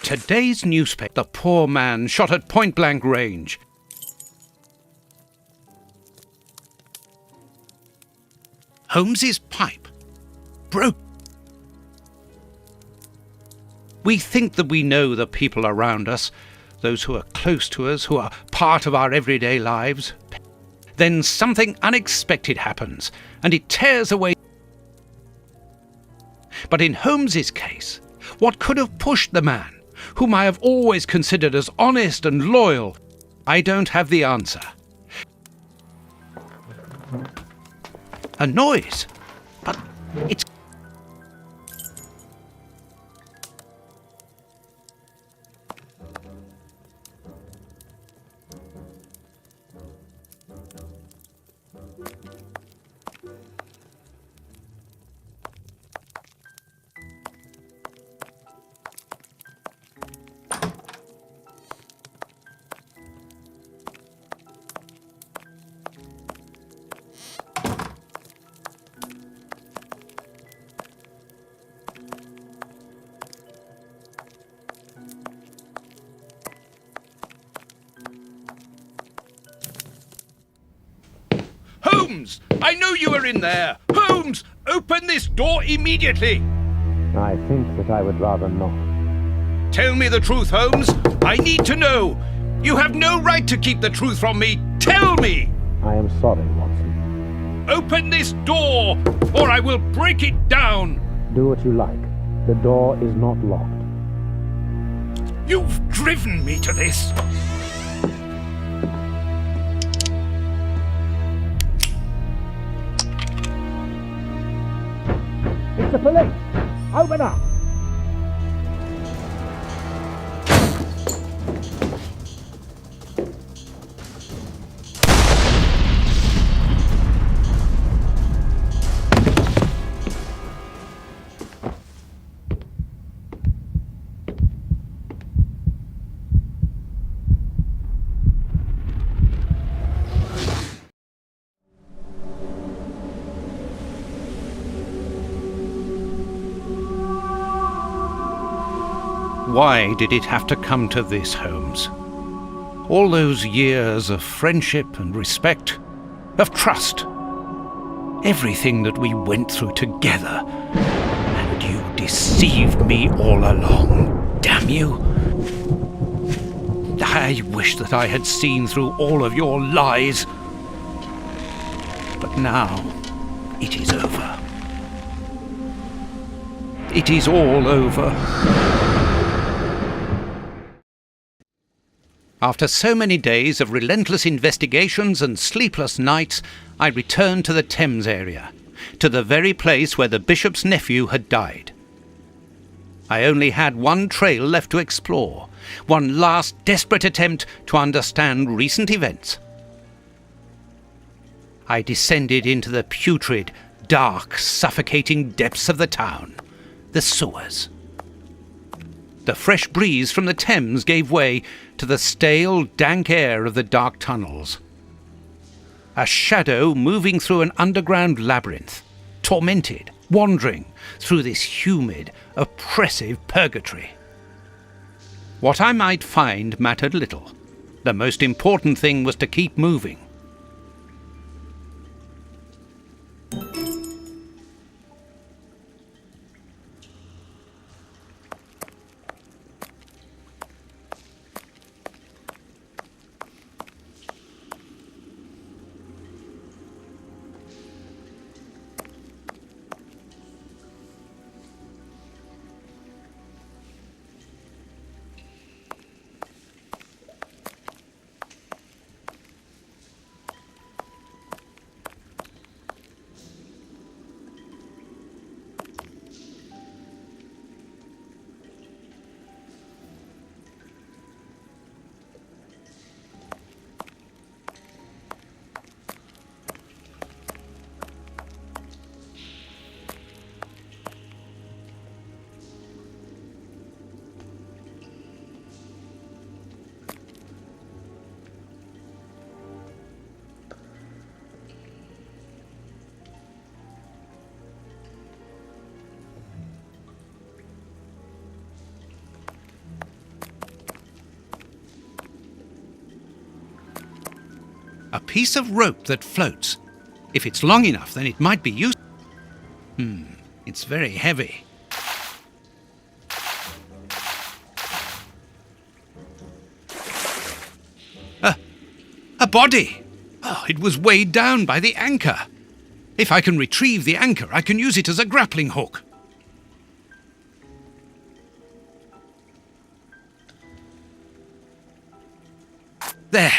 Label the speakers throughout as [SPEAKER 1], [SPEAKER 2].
[SPEAKER 1] today's newspaper, the poor man shot at point-blank range. Holmes's pipe broke. We think that we know the people around us, those who are close to us, who are part of our everyday lives. Then something unexpected happens, and it tears away. But in Holmes's case, what could have pushed the man, whom I have always considered as honest and loyal? I don't have the answer. A noise, but it's... Holmes! I know you are in there! Holmes! Open this door immediately!
[SPEAKER 2] I think that I would rather not.
[SPEAKER 1] Tell me the truth, Holmes! I need to know! You have no right to keep the truth from me! Tell me!
[SPEAKER 2] I am sorry, Watson.
[SPEAKER 1] Open this door, or I will break it down!
[SPEAKER 2] Do what you like. The door is not locked.
[SPEAKER 1] You've driven me to this!
[SPEAKER 2] It's the police! Open up!
[SPEAKER 1] Why did it have to come to this, Holmes? All those years of friendship and respect, of trust, everything that we went through together, and you deceived me all along, damn you! I wish that I had seen through all of your lies. But now, it is over. It is all over. After so many days of relentless investigations and sleepless nights, I returned to the Thames area, to the very place where the bishop's nephew had died. I only had one trail left to explore, one last desperate attempt to understand recent events. I descended into the putrid, dark, suffocating depths of the town, the sewers. The fresh breeze from the Thames gave way to the stale, dank air of the dark tunnels. A shadow moving through an underground labyrinth, tormented, wandering through this humid, oppressive purgatory. What I might find mattered little. The most important thing was to keep moving. A piece of rope that floats. If it's long enough, then it might be useful. It's very heavy. A body! Oh, it was weighed down by the anchor. If I can retrieve the anchor, I can use it as a grappling hook. There!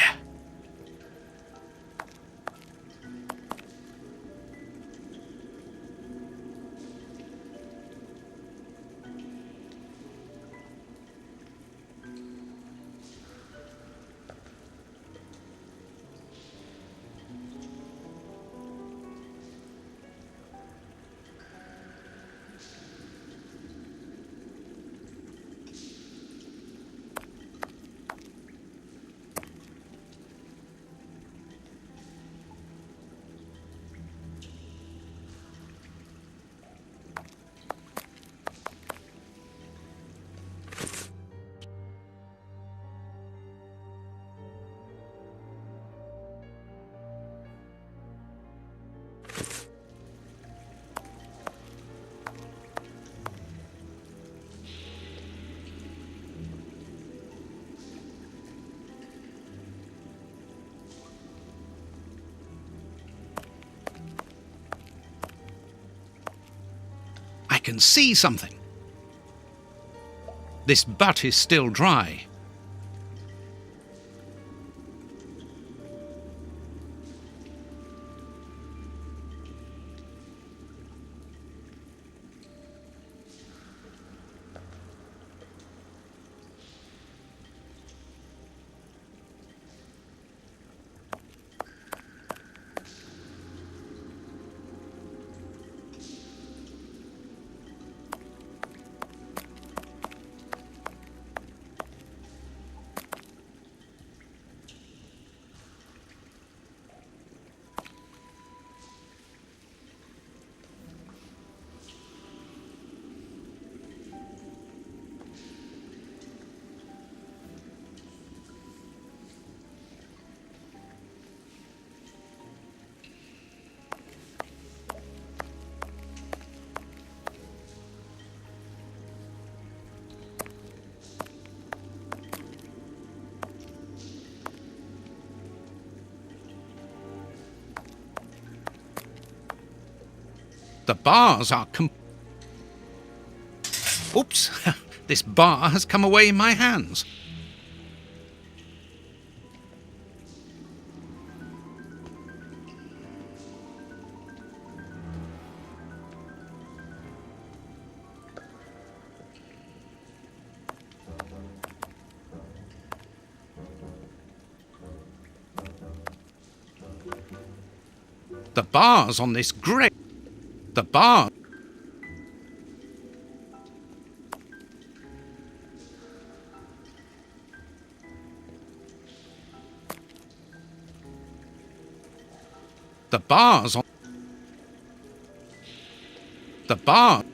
[SPEAKER 1] I can see something. This butt is still dry. The bars are Oops! This bar has come away in my hands. The bars on this grate. The bar. The bars on. The bar.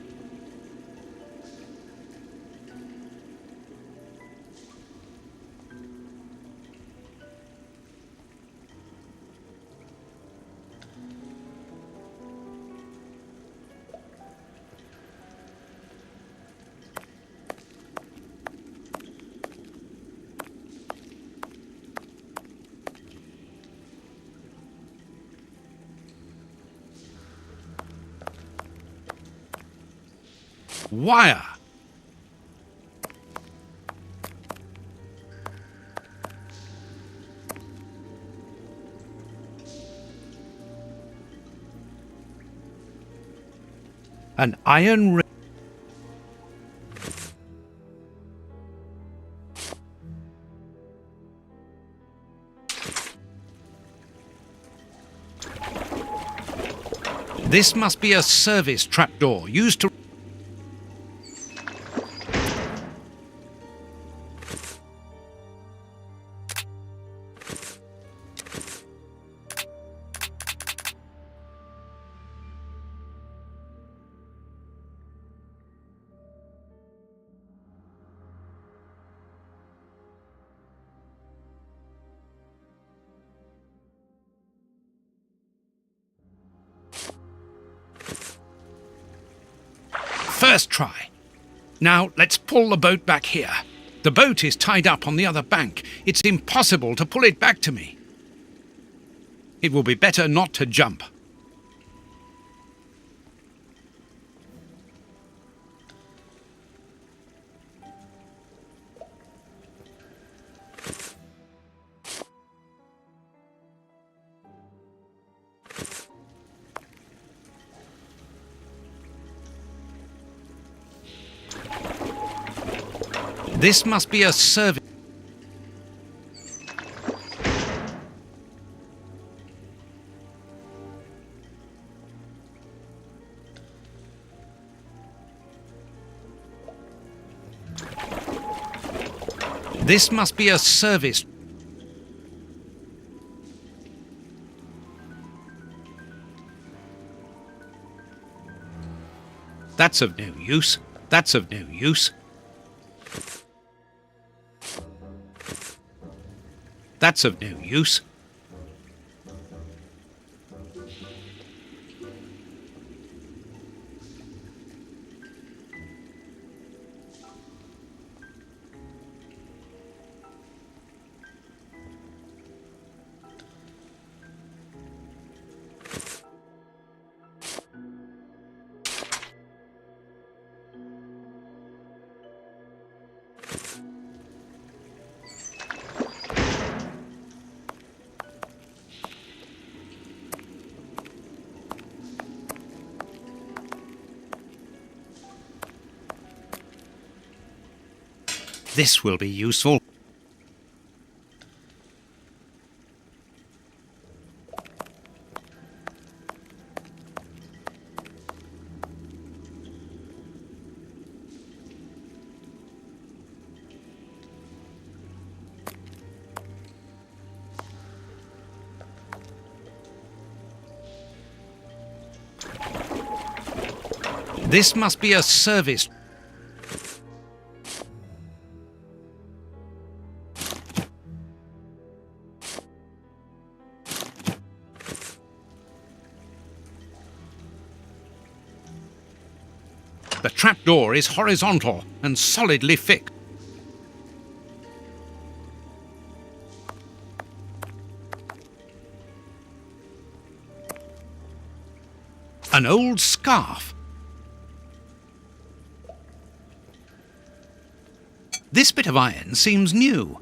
[SPEAKER 1] Wire. An iron ring. This must be a service trapdoor used to. first try. Now let's pull the boat back here. The boat is tied up on the other bank. It's impossible to pull it back to me. It will be better not to jump. This must be a service. This must be a service. That's of no use. That's of no use. That's of no use. This will be useful. This must be a service. The trapdoor is horizontal and solidly fixed. An old scarf. This bit of iron seems new.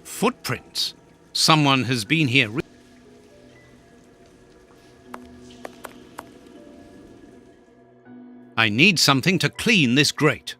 [SPEAKER 1] Footprints. Someone has been here. I need something to clean this grate.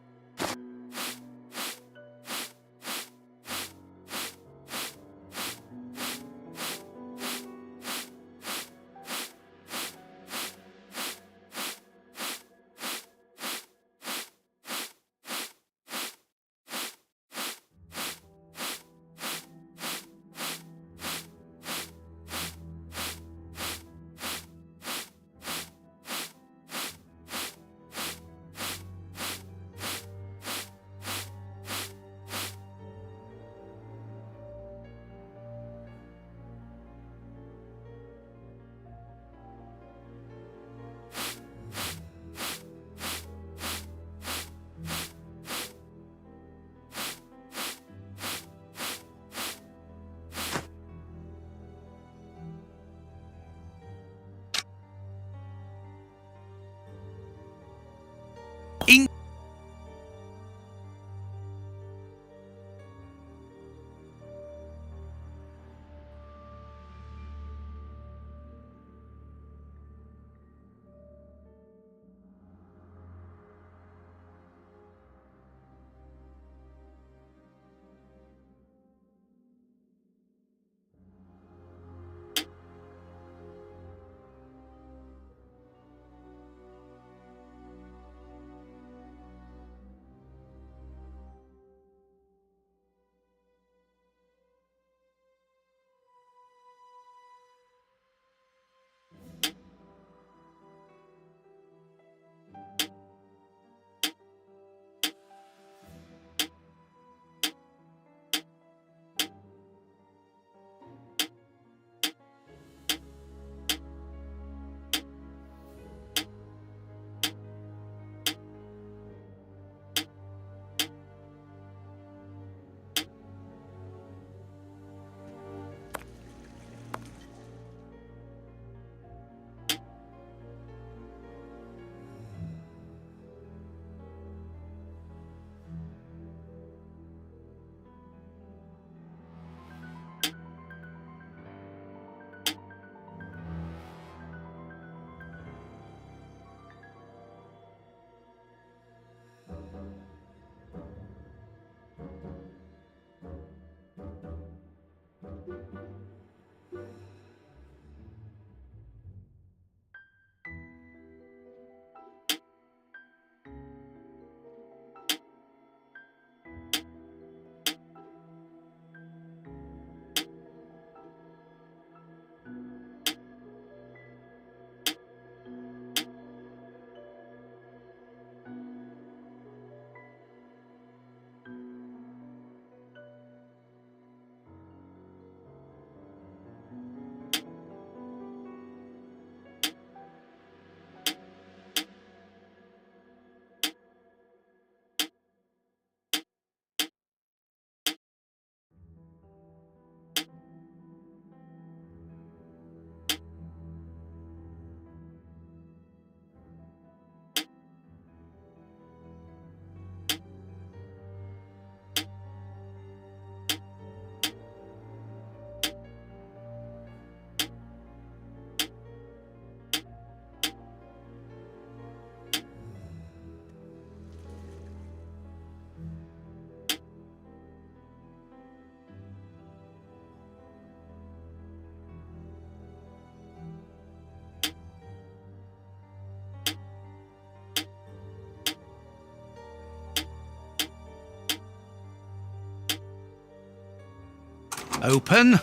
[SPEAKER 1] Open.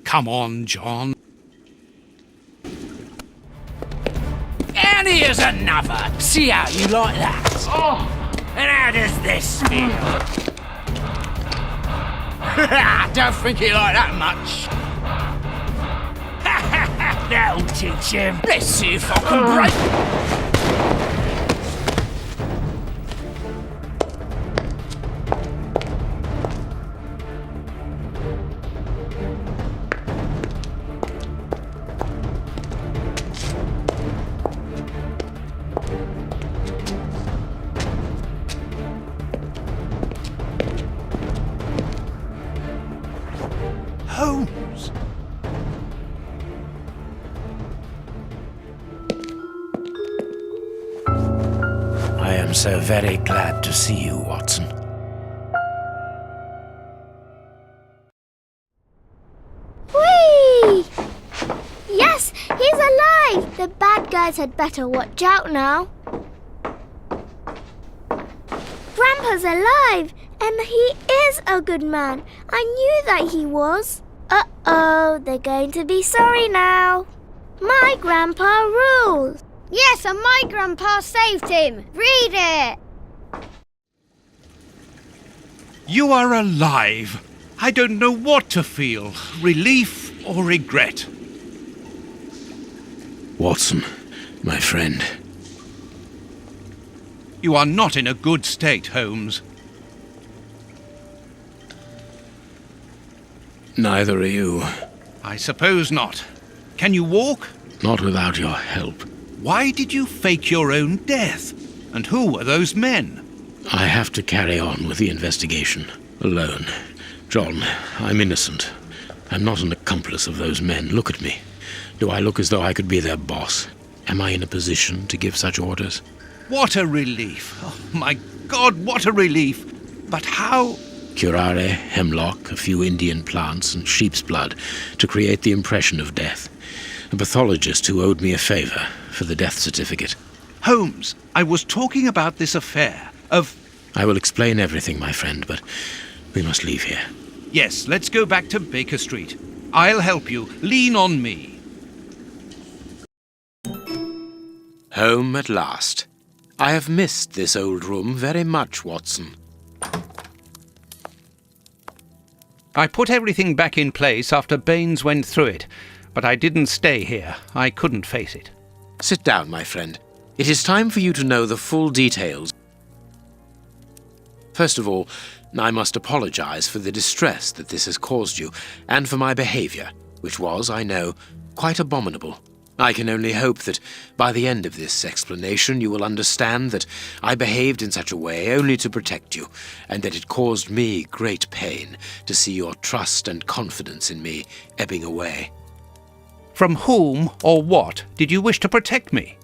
[SPEAKER 1] Come on, John.
[SPEAKER 3] And here's another. See how you like that? Oh, and how does this feel? I don't think he liked that much. That'll teach him. Let's see if I can break.
[SPEAKER 1] Holmes!
[SPEAKER 3] I am so very glad to see you, Watson.
[SPEAKER 4] Whee! Yes, he's alive! The bad guys had better watch out now. Grandpa's alive, and he is a good man. I knew that he was. Uh-oh, they're going to be sorry now. My grandpa rules. Yes, and my grandpa saved him. Read it.
[SPEAKER 1] You are alive. I don't know what to feel, relief or regret.
[SPEAKER 3] Watson, my friend.
[SPEAKER 1] You are not in a good state, Holmes.
[SPEAKER 3] Neither are you.
[SPEAKER 1] I suppose not. Can you walk?
[SPEAKER 3] Not without your help.
[SPEAKER 1] Why did you fake your own death? And who were those men?
[SPEAKER 3] I have to carry on with the investigation. Alone. John, I'm innocent. I'm not an accomplice of those men. Look at me. Do I look as though I could be their boss? Am I in a position to give such orders?
[SPEAKER 1] What a relief. Oh, my God, what a relief. But how...
[SPEAKER 3] Curare, hemlock, a few Indian plants, and sheep's blood to create the impression of death. A pathologist who owed me a favor for the death certificate.
[SPEAKER 1] Holmes, I was talking about this affair of...
[SPEAKER 3] I will explain everything, my friend, but we must leave here.
[SPEAKER 1] Yes, let's go back to Baker Street. I'll help you. Lean on me.
[SPEAKER 3] Home at last. I have missed this old room very much, Watson.
[SPEAKER 1] I put everything back in place after Baines went through it, but I didn't stay here. I couldn't face it.
[SPEAKER 3] Sit down, my friend. It is time for you to know the full details. First of all, I must apologize for the distress that this has caused you, and for my behavior, which was, I know, quite abominable. I can only hope that by the end of this explanation you will understand that I behaved in such a way only to protect you, and that it caused me great pain to see your trust and confidence in me ebbing away.
[SPEAKER 1] From whom or what did you wish to protect me?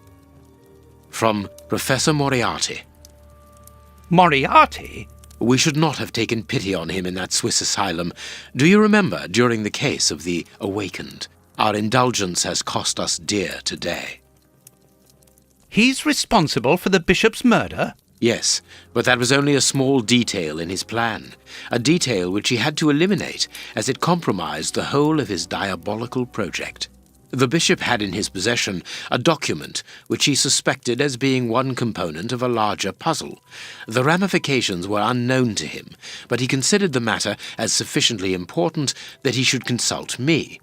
[SPEAKER 3] From Professor Moriarty.
[SPEAKER 1] Moriarty?
[SPEAKER 3] We should not have taken pity on him in that Swiss asylum. Do you remember, during the case of the Awakened? Our indulgence has cost us dear today.
[SPEAKER 1] He's responsible for the bishop's murder?
[SPEAKER 3] Yes, but that was only a small detail in his plan. A detail which he had to eliminate, as it compromised the whole of his diabolical project. The bishop had in his possession a document which he suspected as being one component of a larger puzzle. The ramifications were unknown to him, but he considered the matter as sufficiently important that he should consult me.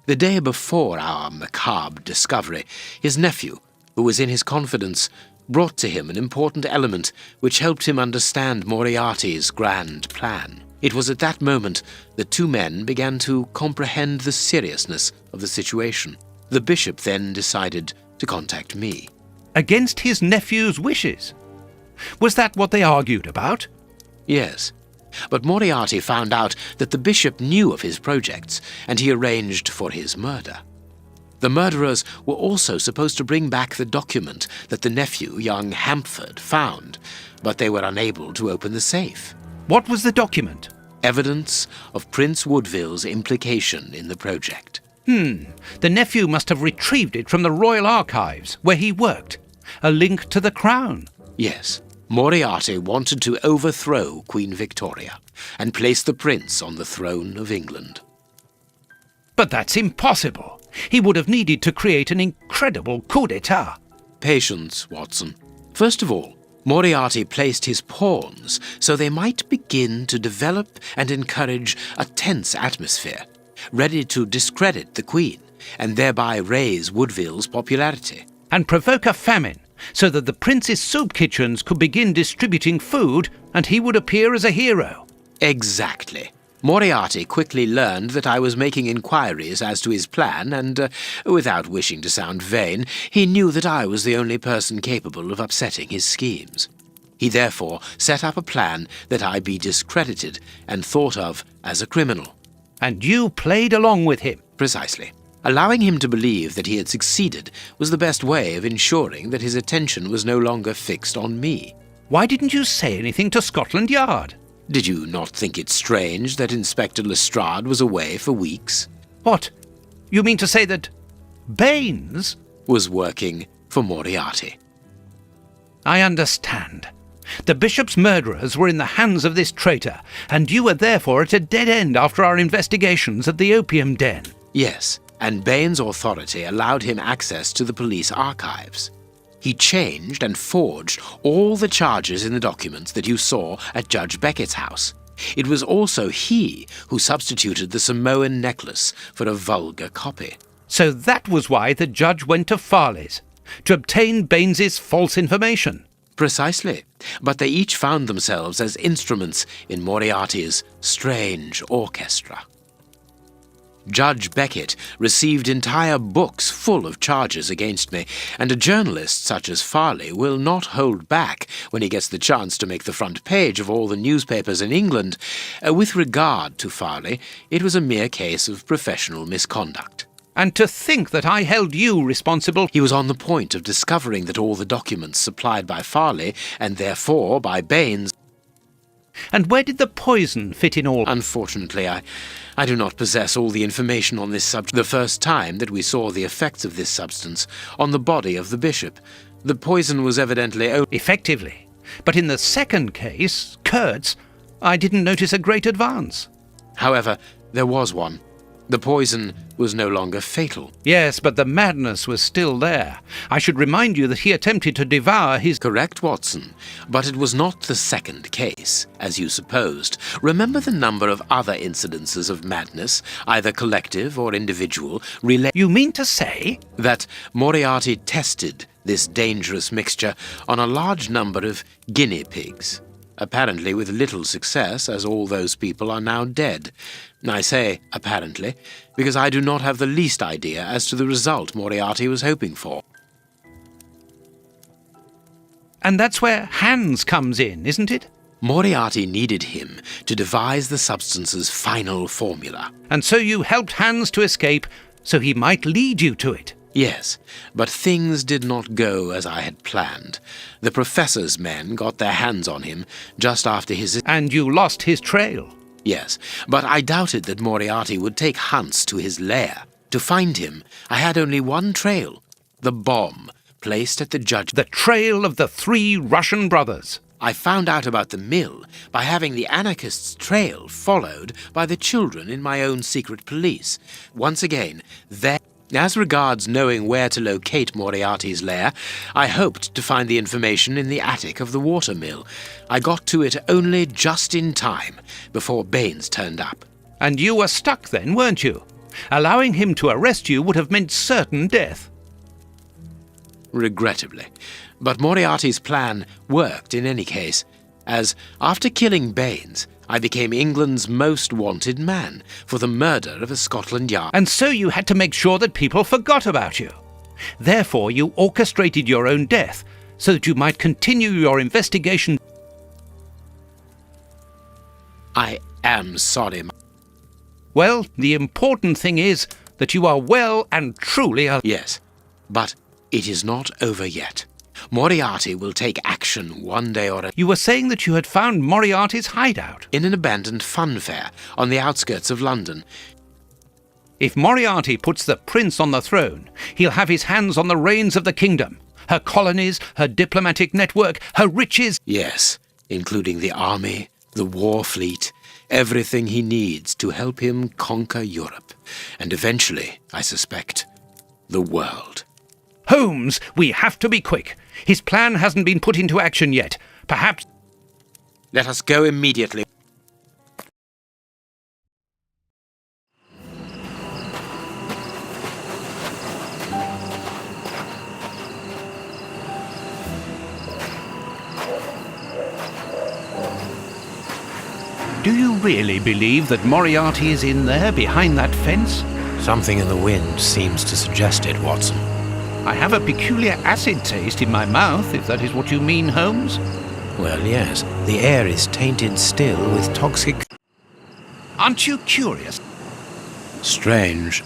[SPEAKER 3] The day before our macabre discovery, his nephew, who was in his confidence, brought to him an important element which helped him understand Moriarty's grand plan. It was at that moment that two men began to comprehend the seriousness of the situation. The bishop then decided to contact me.
[SPEAKER 1] Against his nephew's wishes? Was that what they argued about?
[SPEAKER 3] Yes. But Moriarty found out that the bishop knew of his projects, and he arranged for his murder. The murderers were also supposed to bring back the document that the nephew, young Hampford, found, but they were unable to open the safe.
[SPEAKER 1] What was the document?
[SPEAKER 3] Evidence of Prince Woodville's implication in the project.
[SPEAKER 1] The nephew must have retrieved it from the Royal Archives, where he worked. A link to the crown.
[SPEAKER 3] Yes, Moriarty wanted to overthrow Queen Victoria and place the prince on the throne of England.
[SPEAKER 1] But that's impossible. He would have needed to create an incredible coup d'etat.
[SPEAKER 3] Patience, Watson. First of all, Moriarty placed his pawns so they might begin to develop and encourage a tense atmosphere, ready to discredit the Queen and thereby raise Woodville's popularity.
[SPEAKER 1] And provoke a famine, so that the prince's soup kitchens could begin distributing food and he would appear as a hero.
[SPEAKER 3] Exactly. Moriarty quickly learned that I was making inquiries as to his plan and, without wishing to sound vain, he knew that I was the only person capable of upsetting his schemes. He therefore set up a plan that I be discredited and thought of as a criminal.
[SPEAKER 1] And you played along with him.
[SPEAKER 3] Precisely. Allowing him to believe that he had succeeded was the best way of ensuring that his attention was no longer fixed on me.
[SPEAKER 1] Why didn't you say anything to Scotland Yard?
[SPEAKER 3] Did you not think it strange that Inspector Lestrade was away for weeks?
[SPEAKER 1] What? You mean to say that Baines
[SPEAKER 3] Was working for Moriarty.
[SPEAKER 1] I understand. The bishop's murderers were in the hands of this traitor, and you were therefore at a dead end after our investigations at the opium den.
[SPEAKER 3] Yes, and Baines' authority allowed him access to the police archives. He changed and forged all the charges in the documents that you saw at Judge Beckett's house. It was also he who substituted the Samoan necklace for a vulgar copy.
[SPEAKER 1] So that was why the judge went to Farley's, to obtain Baines's false information.
[SPEAKER 3] Precisely, but they each found themselves as instruments in Moriarty's strange orchestra. Judge Beckett received entire books full of charges against me, and a journalist such as Farley will not hold back when he gets the chance to make the front page of all the newspapers in England. With regard to Farley, it was a mere case of professional misconduct.
[SPEAKER 1] And to think that I held you responsible.
[SPEAKER 3] He was on the point of discovering that all the documents supplied by Farley, and therefore by Baines.
[SPEAKER 1] And where did the poison fit in all?
[SPEAKER 3] Unfortunately, I do not possess all the information on this subject. The first time that we saw the effects of this substance on the body of the bishop, the poison was evidently
[SPEAKER 1] Effectively. But in the second case, Kurtz, I didn't notice a great advance.
[SPEAKER 3] However, there was one. The poison was no longer fatal.
[SPEAKER 1] Yes, but the madness was still there. I should remind you that he attempted to devour his...
[SPEAKER 3] Correct, Watson, but it was not the second case, as you supposed. Remember the number of other incidences of madness, either collective or individual,
[SPEAKER 1] You mean to say?
[SPEAKER 3] that Moriarty tested this dangerous mixture on a large number of guinea pigs, apparently with little success, as all those people are now dead. I say apparently, because I do not have the least idea as to the result Moriarty was hoping for.
[SPEAKER 1] And that's where Hans comes in, isn't it?
[SPEAKER 3] Moriarty needed him to devise the substance's final formula.
[SPEAKER 1] And so you helped Hans to escape, so he might lead you to it.
[SPEAKER 3] Yes, but things did not go as I had planned. The professor's men got their hands on him just after his...
[SPEAKER 1] And you lost his trail.
[SPEAKER 3] Yes, but I doubted that Moriarty would take Hans to his lair. To find him, I had only one trail, the bomb placed at the judge.
[SPEAKER 1] The trail of the 3 Russian brothers.
[SPEAKER 3] I found out about the mill by having the anarchists' trail followed by the children in my own secret police. Once again, there... As regards knowing where to locate Moriarty's lair, I hoped to find the information in the attic of the water mill. I got to it only just in time, before Baines turned up.
[SPEAKER 1] And you were stuck then, weren't you? Allowing him to arrest you would have meant certain death.
[SPEAKER 3] Regrettably. But Moriarty's plan worked in any case, as, after killing Baines, I became England's most wanted man for the murder of a Scotland Yard.
[SPEAKER 1] And so you had to make sure that people forgot about you. Therefore, you orchestrated your own death, so that you might continue your investigation.
[SPEAKER 3] I am sorry.
[SPEAKER 1] Well, the important thing is that that you are well and truly alive.
[SPEAKER 3] Yes, but it is not over yet. Moriarty will take action one day or another.
[SPEAKER 1] You were saying that you had found Moriarty's hideout.
[SPEAKER 3] In an abandoned fun fair on the outskirts of London.
[SPEAKER 1] If Moriarty puts the prince on the throne, he'll have his hands on the reins of the kingdom. Her colonies, her diplomatic network, her riches.
[SPEAKER 3] Yes, including the army, the war fleet, everything he needs to help him conquer Europe. And eventually, I suspect, the world.
[SPEAKER 1] Holmes, we have to be quick. His plan hasn't been put into action yet. Perhaps...
[SPEAKER 3] Let us go immediately.
[SPEAKER 1] Do you really believe that Moriarty is in there behind that fence?
[SPEAKER 5] Something in the wind seems to suggest it, Watson.
[SPEAKER 1] I have a peculiar acid taste in my mouth, if that is what you mean, Holmes.
[SPEAKER 5] Well, yes. The air is tainted still with toxic...
[SPEAKER 1] Aren't you curious?
[SPEAKER 3] Strange.